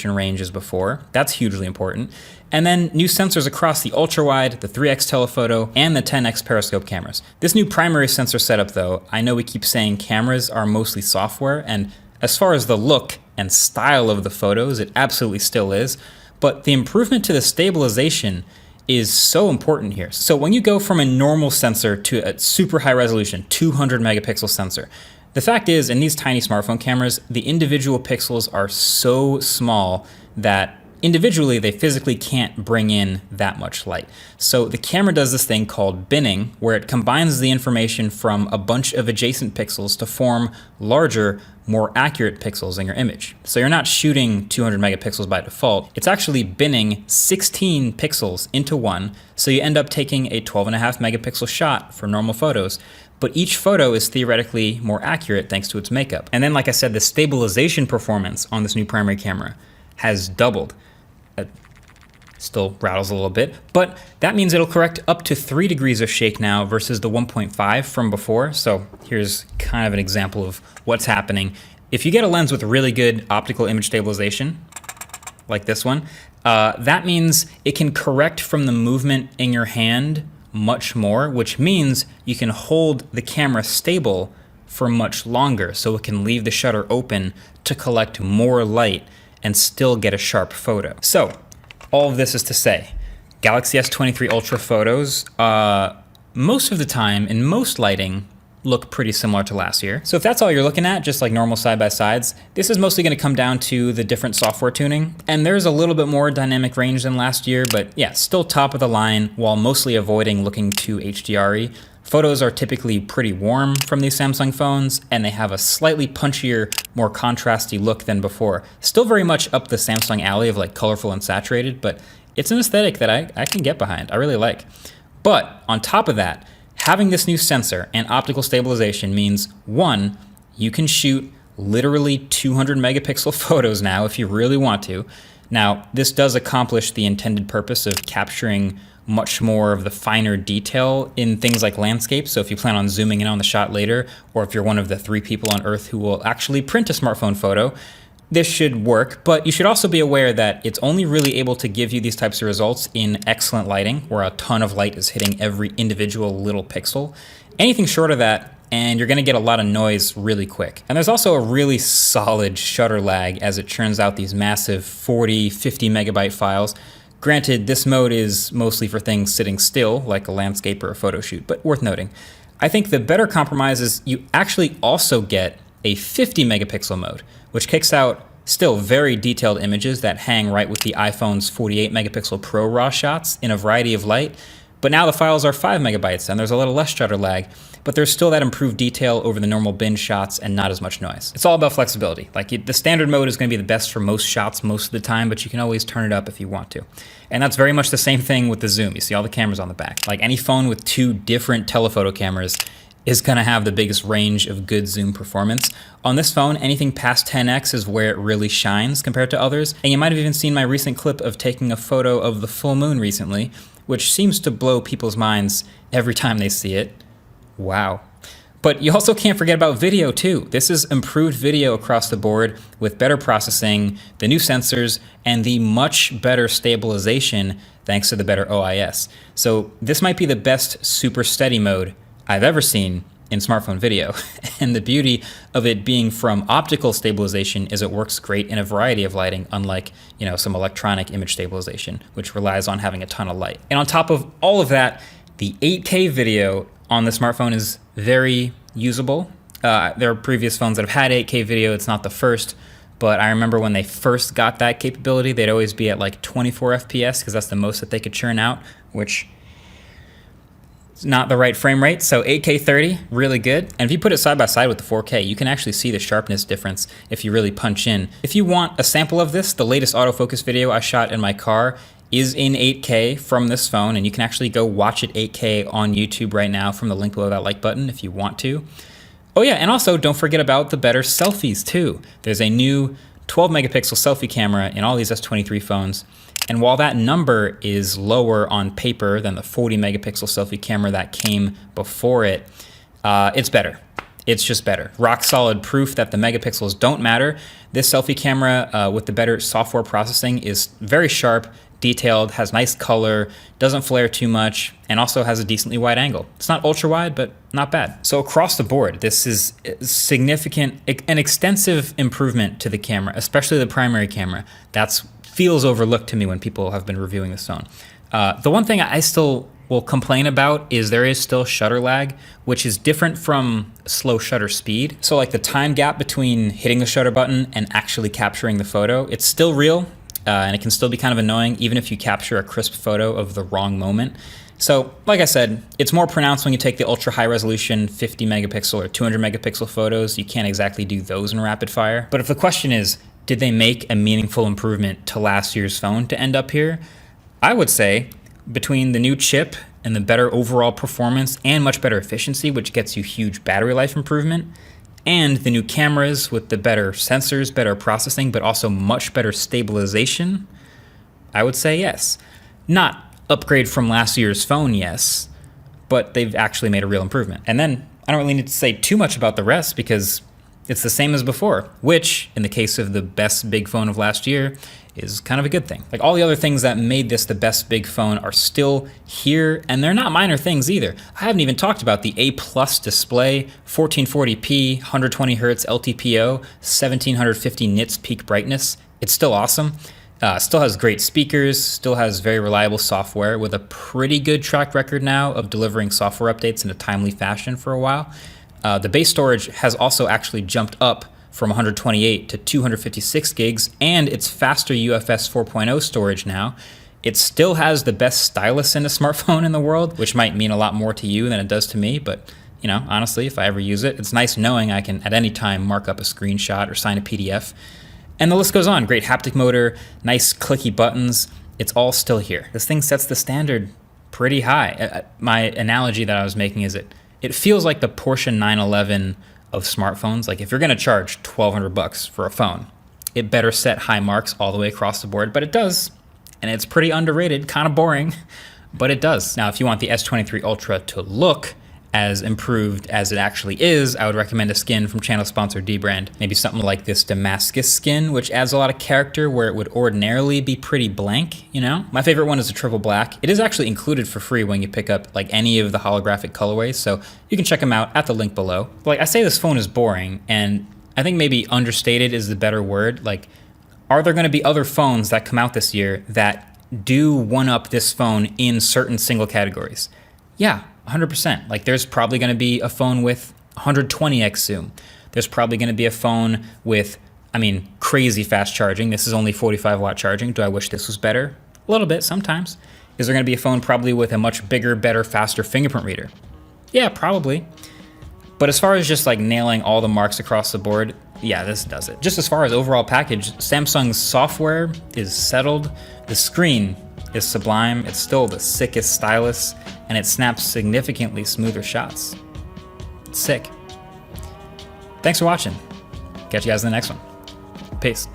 range as before. That's hugely important. And then new sensors across the ultra-wide, the 3x telephoto, and the 10x periscope cameras. This new primary sensor setup though, I know we keep saying cameras are mostly software, and as far as the look and style of the photos, it absolutely still is, but the improvement to the stabilization is so important here. So when you go from a normal sensor to a super high resolution, 200 megapixel sensor, the fact is, in these tiny smartphone cameras, the individual pixels are so small that individually they physically can't bring in that much light. So the camera does this thing called binning, where it combines the information from a bunch of adjacent pixels to form larger, more accurate pixels in your image. So you're not shooting 200 megapixels by default, it's actually binning 16 pixels into one, so you end up taking a 12.5 megapixel shot for normal photos, but each photo is theoretically more accurate thanks to its makeup. And then, like I said, the stabilization performance on this new primary camera has doubled. It still rattles a little bit, but that means it'll correct up to 3 degrees of shake now versus the 1.5 from before. So here's kind of an example of what's happening. If you get a lens with really good optical image stabilization, like this one, that means it can correct from the movement in your hand much more, which means you can hold the camera stable for much longer, so it can leave the shutter open to collect more light and still get a sharp photo. So all of this is to say, Galaxy S23 Ultra photos, most of the time in most lighting, look pretty similar to last year. So if that's all you're looking at, just like normal side-by-sides, this is mostly gonna come down to the different software tuning. And there's a little bit more dynamic range than last year, but yeah, still top of the line while mostly avoiding looking too HDR-y. Photos are typically pretty warm from these Samsung phones, and they have a slightly punchier, more contrasty look than before. Still very much up the Samsung alley of like colorful and saturated, but it's an aesthetic that I can get behind, I really like. But on top of that, having this new sensor and optical stabilization means, one, you can shoot literally 200 megapixel photos now if you really want to. Now, this does accomplish the intended purpose of capturing much more of the finer detail in things like landscape. So if you plan on zooming in on the shot later, or if you're one of the 3 people on Earth who will actually print a smartphone photo, this should work, but you should also be aware that it's only really able to give you these types of results in excellent lighting, where a ton of light is hitting every individual little pixel. Anything short of that, and you're gonna get a lot of noise really quick. And there's also a really solid shutter lag as it churns out these massive 40, 50 megabyte files. Granted, this mode is mostly for things sitting still, like a landscape or a photo shoot, but worth noting. I think the better compromise is you actually also get a 50 megapixel mode, which kicks out still very detailed images that hang right with the iPhone's 48 megapixel Pro RAW shots in a variety of light. But now the files are 5 megabytes and there's a little less shutter lag, but there's still that improved detail over the normal bin shots and not as much noise. It's all about flexibility. Like the standard mode is going to be the best for most shots most of the time, but you can always turn it up if you want to. And that's very much the same thing with the zoom. You see all the cameras on the back. Like any phone with 2 different telephoto cameras is gonna have the biggest range of good zoom performance. On this phone, anything past 10x is where it really shines compared to others. And you might have even seen my recent clip of taking a photo of the full moon recently, which seems to blow people's minds every time they see it. Wow. But you also can't forget about video too. This is improved video across the board with better processing, the new sensors, and the much better stabilization thanks to the better OIS. So this might be the best super steady mode I've ever seen in smartphone video. And the beauty of it being from optical stabilization is it works great in a variety of lighting, unlike, some electronic image stabilization, which relies on having a ton of light. And on top of all of that, the 8K video on the smartphone is very usable. There are previous phones that have had 8K video. It's not the first, but I remember when they first got that capability, they'd always be at like 24 FPS because that's the most that they could churn out, which is not the right frame rate. So 8K 30, really good. And if you put it side by side with the 4K, you can actually see the sharpness difference if you really punch in. If you want a sample of this, the latest autofocus video I shot in my car is in 8K from this phone, and you can actually go watch it 8K on YouTube right now from the link below that like button if you want to. Oh yeah, and also don't forget about the better selfies too. There's a new 12 megapixel selfie camera in all these S23 phones. And while that number is lower on paper than the 40 megapixel selfie camera that came before it, it's better. it's just better. Rock solid proof that the megapixels don't matter. This selfie camera with the better software processing is very sharp, detailed, has nice color, doesn't flare too much, and also has a decently wide angle. It's not ultra wide, but not bad. So across the board, this is significant, an extensive improvement to the camera, especially the primary camera. That feels overlooked to me when people have been reviewing this phone. The one thing I still will complain about is there is still shutter lag, which is different from slow shutter speed. So like the time gap between hitting the shutter button and actually capturing the photo, it's still real. And it can still be kind of annoying even if you capture a crisp photo of the wrong moment. So like I said, it's more pronounced when you take the ultra high resolution 50 megapixel or 200 megapixel photos. You can't exactly do those in rapid fire. But if the question is, did they make a meaningful improvement to last year's phone to end up here? I would say between the new chip and the better overall performance and much better efficiency, which gets you huge battery life improvement, and the new cameras with the better sensors, better processing, but also much better stabilization, I would say yes. Not upgrade from last year's phone, yes, but they've actually made a real improvement. And then I don't really need to say too much about the rest because it's the same as before, which in the case of the best big phone of last year is kind of a good thing. Like all the other things that made this the best big phone are still here, and they're not minor things either. I haven't even talked about the A+ display, 1440p, 120 Hz LTPO, 1750 nits peak brightness. It's still awesome. Still has great speakers, still has very reliable software with a pretty good track record now of delivering software updates in a timely fashion for a while. The base storage has also actually jumped up from 128 to 256 gigs, and it's faster UFS 4.0 storage now. It still has the best stylus in a smartphone in the world, which might mean a lot more to you than it does to me, but you know, honestly, if I ever use it, it's nice knowing I can at any time mark up a screenshot or sign a PDF. And the list goes on. Great haptic motor, nice clicky buttons. It's all still here. This thing sets the standard pretty high. My analogy that I was making is it feels like the Porsche 911 of smartphones. Like if you're gonna charge $1,200 for a phone, it better set high marks all the way across the board, but it does. And it's pretty underrated, kind of boring, but it does. Now, if you want the S23 Ultra to look as improved as it actually is, I would recommend a skin from channel sponsor Dbrand. Maybe something like this Damascus skin, which adds a lot of character where it would ordinarily be pretty blank, you know? My favorite one is the triple black. It is actually included for free when you pick up like any of the holographic colorways, so you can check them out at the link below. But, like I say, this phone is boring, and I think maybe understated is the better word. Like, are there gonna be other phones that come out this year that do one-up this phone in certain single categories? Yeah, 100%. Like there's probably going to be a phone with 120x zoom. There's probably going to be a phone with, crazy fast charging. This is only 45 watt charging. Do I wish this was better? A little bit sometimes. Is there going to be a phone probably with a much bigger, better, faster fingerprint reader? Yeah, probably. But as far as just like nailing all the marks across the board, yeah, this does it. Just as far as overall package, Samsung's software is settled. The screen is sublime. It's still the sickest stylus, and it snaps significantly smoother shots. It's sick. Thanks for watching. Catch you guys in the next one. Peace.